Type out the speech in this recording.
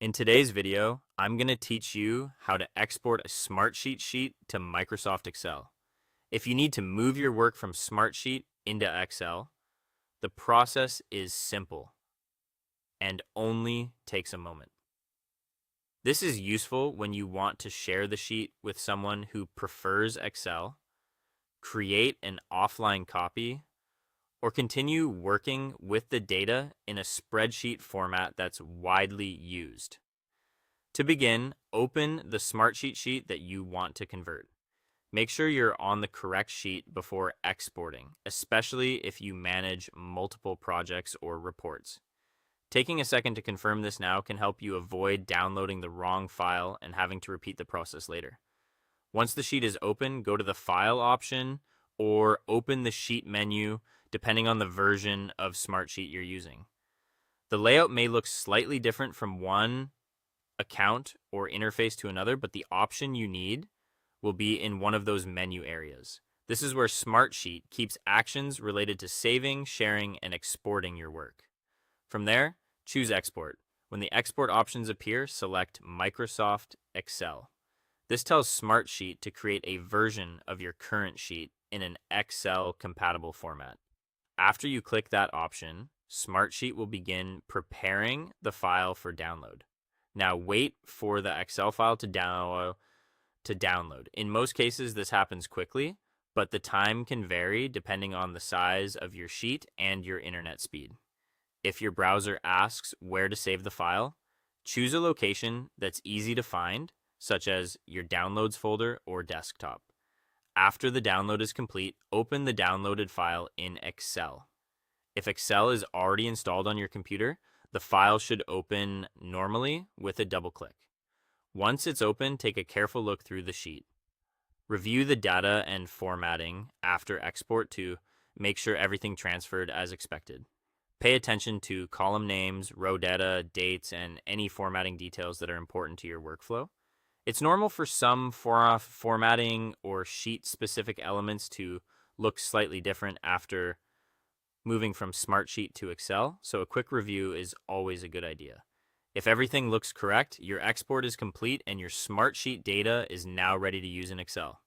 In today's video, I'm going to teach you how to export a Smartsheet sheet to Microsoft Excel. If you need to move your work from Smartsheet into Excel, the process is simple and only takes a moment. This is useful when you want to share the sheet with someone who prefers Excel, create an offline copy, or continue working with the data in a spreadsheet format that's widely used. To begin, open the Smartsheet sheet that you want to convert. Make sure you're on the correct sheet before exporting, especially if you manage multiple projects or reports. Taking a second to confirm this now can help you avoid downloading the wrong file and having to repeat the process later. Once the sheet is open, go to the File option or open the Sheet menu, depending on the version of Smartsheet you're using. The layout may look slightly different from one account or interface to another, but the option you need will be in one of those menu areas. This is where Smartsheet keeps actions related to saving, sharing, and exporting your work. From there, choose Export. When the export options appear, select Microsoft Excel. This tells Smartsheet to create a version of your current sheet in an Excel-compatible format. After you click that option, Smartsheet will begin preparing the file for download. Now wait for the Excel file to download. In most cases, this happens quickly, but the time can vary depending on the size of your sheet and your internet speed. If your browser asks where to save the file, choose a location that's easy to find, such as your Downloads folder or desktop. After the download is complete, open the downloaded file in Excel. If Excel is already installed on your computer, the file should open normally with a double click. Once it's open, take a careful look through the sheet. Review the data and formatting after export to make sure everything transferred as expected. Pay attention to column names, row data, dates, and any formatting details that are important to your workflow. It's normal for some formatting or sheet-specific elements to look slightly different after moving from Smartsheet to Excel, so a quick review is always a good idea. If everything looks correct, your export is complete and your Smartsheet data is now ready to use in Excel.